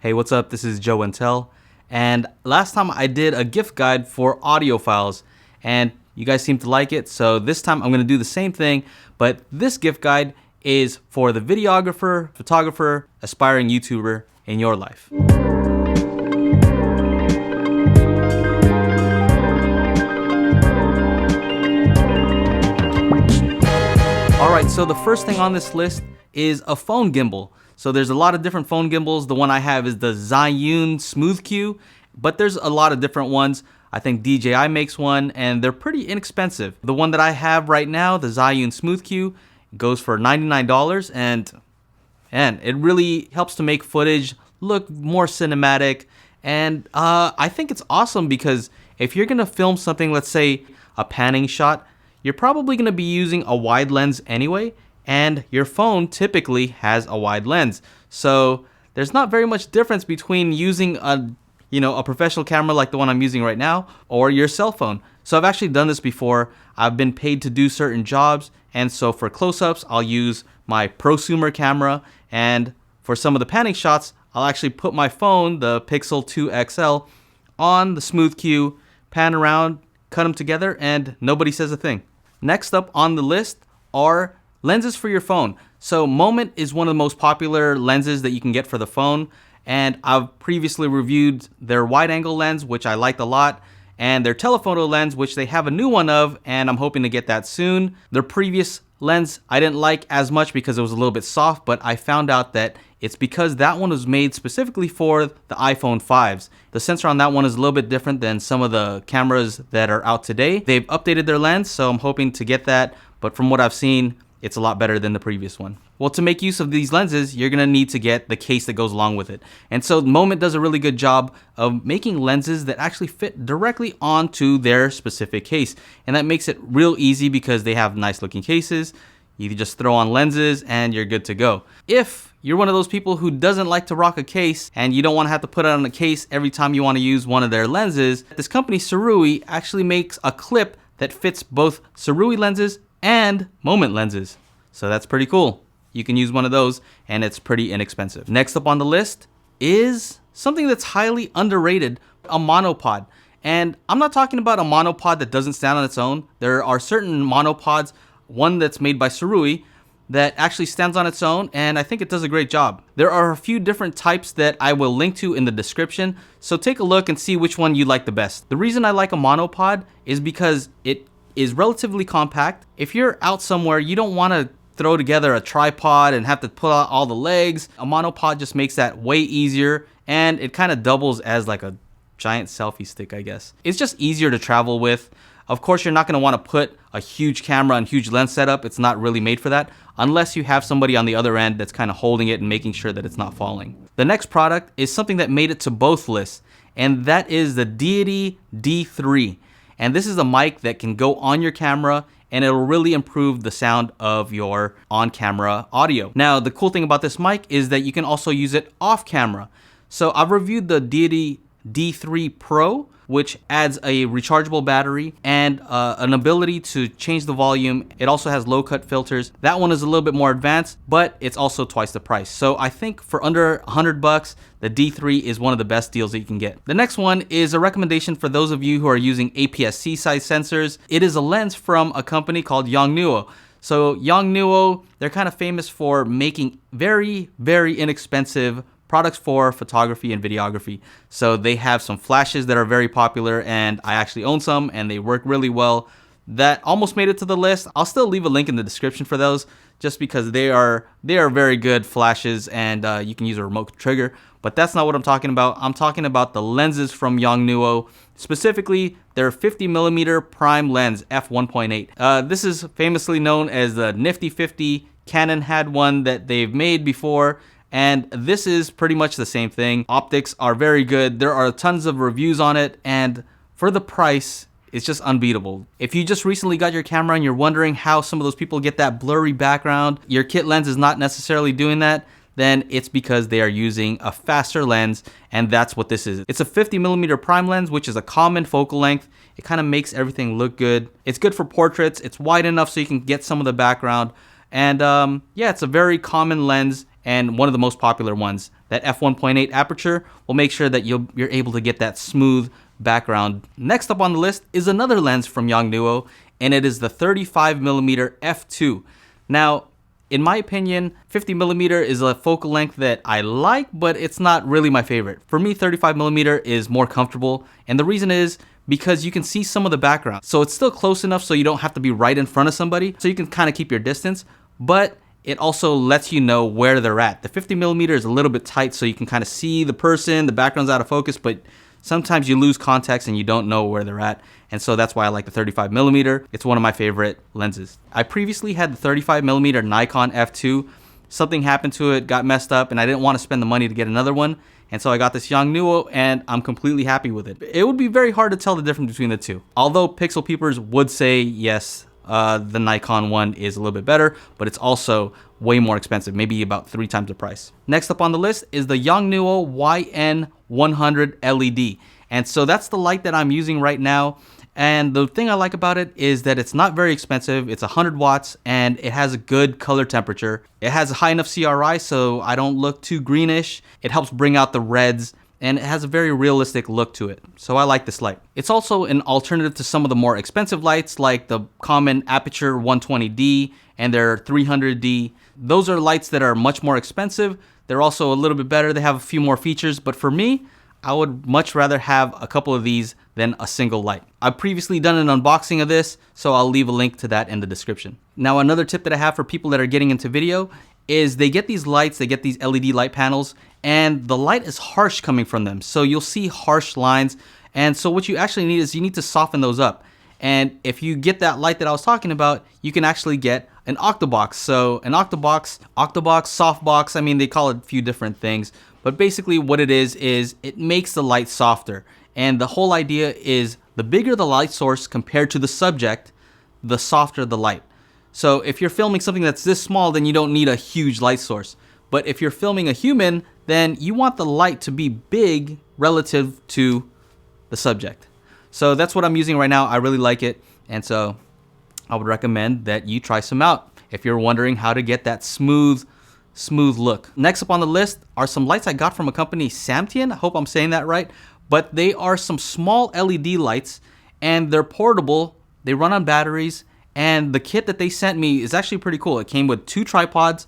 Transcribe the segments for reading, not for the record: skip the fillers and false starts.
Hey, what's up? This is Joe Intel. And last time I did a gift guide for audio files, and you guys seem to like it. So this time I'm going to do the same thing, but this gift guide is for the videographer, photographer, aspiring YouTuber in your life. Alright, so the first thing on this list is a phone gimbal. So there's a lot of different phone gimbals. The one I have is the Zhiyun Smooth Q, but there's a lot of different ones. I think DJI makes one, and they're pretty inexpensive. The one that I have right now, the Zhiyun Smooth Q, goes for $99, and it really helps to make footage look more cinematic. And I think it's awesome because if you're gonna film something, let's say a panning shot, you're probably gonna be using a wide lens anyway, and your phone typically has a wide lens. So there's not very much difference between using a professional camera like the one I'm using right now or your cell phone. So I've actually done this before. I've been paid to do certain jobs, and so for close-ups, I'll use my prosumer camera, and for some of the panning shots, I'll actually put my phone, the Pixel 2 XL, on the Smooth Q, pan around, cut them together, and nobody says a thing. Next up on the list are lenses for your phone. So Moment is one of the most popular lenses that you can get for the phone, and I've previously reviewed their wide angle lens, which I liked a lot, and their telephoto lens, which they have a new one of, and I'm hoping to get that soon. Their previous lens I didn't like as much because it was a little bit soft, but I found out that it's because that one was made specifically for the iPhone 5s. The sensor on that one is a little bit different than some of the cameras that are out today. They've updated their lens, so I'm hoping to get that, but from what I've seen, it's a lot better than the previous one. Well, to make use of these lenses, you're gonna need to get the case that goes along with it. And so Moment does a really good job of making lenses that actually fit directly onto their specific case. And that makes it real easy because they have nice looking cases. You just throw on lenses and you're good to go. If you're one of those people who doesn't like to rock a case and you don't want to have to put it on a case every time you want to use one of their lenses, this company Sirui actually makes a clip that fits both Sirui lenses and Moment lenses. So that's pretty cool. You can use one of those and it's pretty inexpensive. Next up on the list is something that's highly underrated, a monopod. And I'm not talking about a monopod that doesn't stand on its own. There are certain monopods, one that's made by Sirui, that actually stands on its own, and I think it does a great job. There are a few different types that I will link to in the description, so take a look and see which one you like the best. The reason I like a monopod is because it is relatively compact. If you're out somewhere, you don't want to throw together a tripod and have to pull out all the legs. A monopod just makes that way easier, and it kind of doubles as like a giant selfie stick, I guess. It's just easier to travel with. Of course, you're not going to want to put a huge camera and huge lens setup. It's not really made for that, unless you have somebody on the other end that's kind of holding it and making sure that it's not falling. The next product is something that made it to both lists, and that is the Deity D3. And this is a mic that can go on your camera, and it'll really improve the sound of your on-camera audio. Now, the cool thing about this mic is that you can also use it off camera. So I've reviewed the Deity D3 Pro, which adds a rechargeable battery and an ability to change the volume. It also has low cut filters. That one is a little bit more advanced, but it's also twice the price. So I think for under $100, the D3 is one of the best deals that you can get. The next one is a recommendation for those of you who are using APS-C size sensors. It is a lens from a company called Yongnuo. So Yongnuo, they're kind of famous for making very, very inexpensive products for photography and videography. So they have some flashes that are very popular, and I actually own some and they work really well. That almost made it to the list. I'll still leave a link in the description for those just because they are very good flashes, and you can use a remote trigger. But that's not what I'm talking about. I'm talking about the lenses from Yongnuo, specifically their 50mm prime lens f1.8. This is famously known as the Nifty 50. Canon had one that they've made before, and this is pretty much the same thing. Optics are very good. There are tons of reviews on it, and for the price, it's just unbeatable. If you just recently got your camera and you're wondering how some of those people get that blurry background, your kit lens is not necessarily doing that, then it's because they are using a faster lens, and that's what this is. It's a 50mm prime lens, which is a common focal length. It kind of makes everything look good. It's good for portraits. It's wide enough so you can get some of the background. And yeah, it's a very common lens, and one of the most popular ones. That f1.8 aperture will make sure that you're able to get that smooth background. Next up on the list is another lens from Yongnuo, and it is the 35mm f2. Now, in my opinion, 50mm is a focal length that I like, but it's not really my favorite. For me, 35mm is more comfortable, and the reason is because you can see some of the background. So it's still close enough so you don't have to be right in front of somebody, so you can kind of keep your distance, but it also lets you know where they're at. The 50mm is a little bit tight, so you can kind of see the person, the background's out of focus, but sometimes you lose context and you don't know where they're at. And so that's why I like the 35mm. It's one of my favorite lenses. I previously had the 35mm Nikon f2. Something happened to it, got messed up, and I didn't want to spend the money to get another one. And so I got this Yongnuo, and I'm completely happy with it. It would be very hard to tell the difference between the two. Although Pixel Peepers would say, yes, the Nikon one is a little bit better, but it's also way more expensive, maybe about 3 times the price. Next up on the list is the Yongnuo YN100 LED. And so that's the light that I'm using right now. And the thing I like about it is that it's not very expensive. It's 100 watts and it has a good color temperature. It has a high enough CRI so I don't look too greenish. It helps bring out the reds and it has a very realistic look to it. So I like this light. It's also an alternative to some of the more expensive lights like the common Aperture 120D and their 300D. Those are lights that are much more expensive. They're also a little bit better. They have a few more features, but for me, I would much rather have a couple of these than a single light. I've previously done an unboxing of this, so I'll leave a link to that in the description. Now, another tip that I have for people that are getting into video is they get these lights, they get these LED light panels, and the light is harsh coming from them. So you'll see harsh lines. And so what you actually need is you need to soften those up. And if you get that light that I was talking about, you can actually get an octobox. So an octobox, softbox, I mean, they call it a few different things. But basically what it is it makes the light softer. And the whole idea is the bigger the light source compared to the subject, the softer the light. So if you're filming something that's this small, then you don't need a huge light source. But if you're filming a human, then you want the light to be big relative to the subject. So that's what I'm using right now. I really like it. And so I would recommend that you try some out if you're wondering how to get that smooth look. Next up on the list are some lights I got from a company, Samtian. I hope I'm saying that right. But they are some small LED lights and they're portable. They run on batteries. And the kit that they sent me is actually pretty cool. It came with 2 tripods,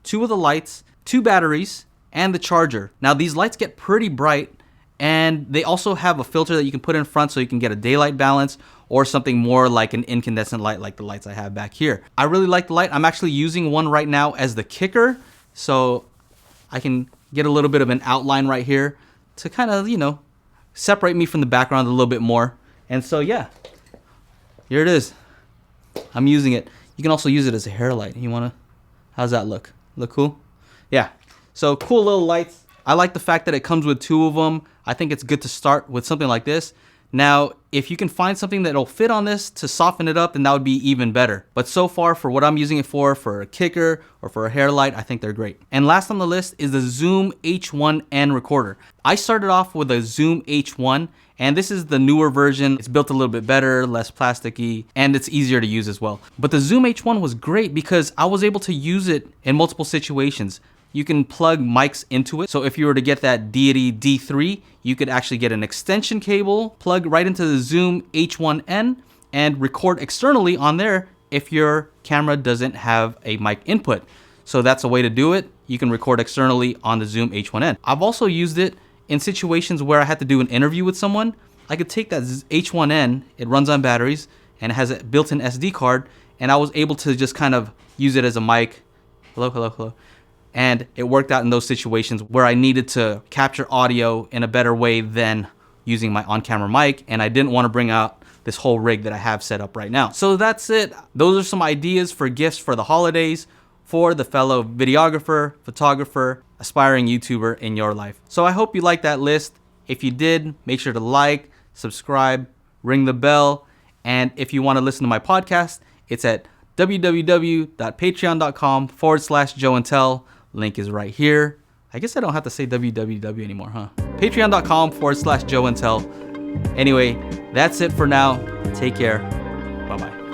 2 of the lights, 2 batteries, and the charger. Now these lights get pretty bright and they also have a filter that you can put in front so you can get a daylight balance or something more like an incandescent light like the lights I have back here. I really like the light. I'm actually using one right now as the kicker, so I can get a little bit of an outline right here to kind of, you know, separate me from the background a little bit more. And so yeah, here it is. I'm using it. You can also use it as a hair light. You wanna, how's that look? Look cool? Yeah, so cool little lights. I like the fact that it comes with 2 of them. I think it's good to start with something like this. Now, if you can find something that'll fit on this to soften it up, then that would be even better. But so far, for what I'm using it for a kicker or for a hair light, I think they're great. And last on the list is the Zoom H1N recorder. I started off with a Zoom H1, and this is the newer version. It's built a little bit better, less plasticky, and it's easier to use as well. But the Zoom H1 was great because I was able to use it in multiple situations. You can plug mics into it. So if you were to get that Deity D3, you could actually get an extension cable, plug right into the Zoom H1N, and record externally on there if your camera doesn't have a mic input. So that's a way to do it. You can record externally on the Zoom H1N. I've also used it in situations where I had to do an interview with someone. I could take that H1N, it runs on batteries, and it has a built-in SD card, and I was able to just kind of use it as a mic. Hello. And it worked out in those situations where I needed to capture audio in a better way than using my on-camera mic, and I didn't want to bring out this whole rig that I have set up right now. So that's it. Those are some ideas for gifts for the holidays for the fellow videographer, photographer, aspiring YouTuber in your life. So I hope you liked that list. If you did, make sure to like, subscribe, ring the bell, and if you want to listen to my podcast, it's at www.patreon.com/JoeandTell. Link is right here. I guess I don't have to say www anymore, huh? Patreon.com/JoeandTell. Anyway, that's it for now. Take care. Bye-bye.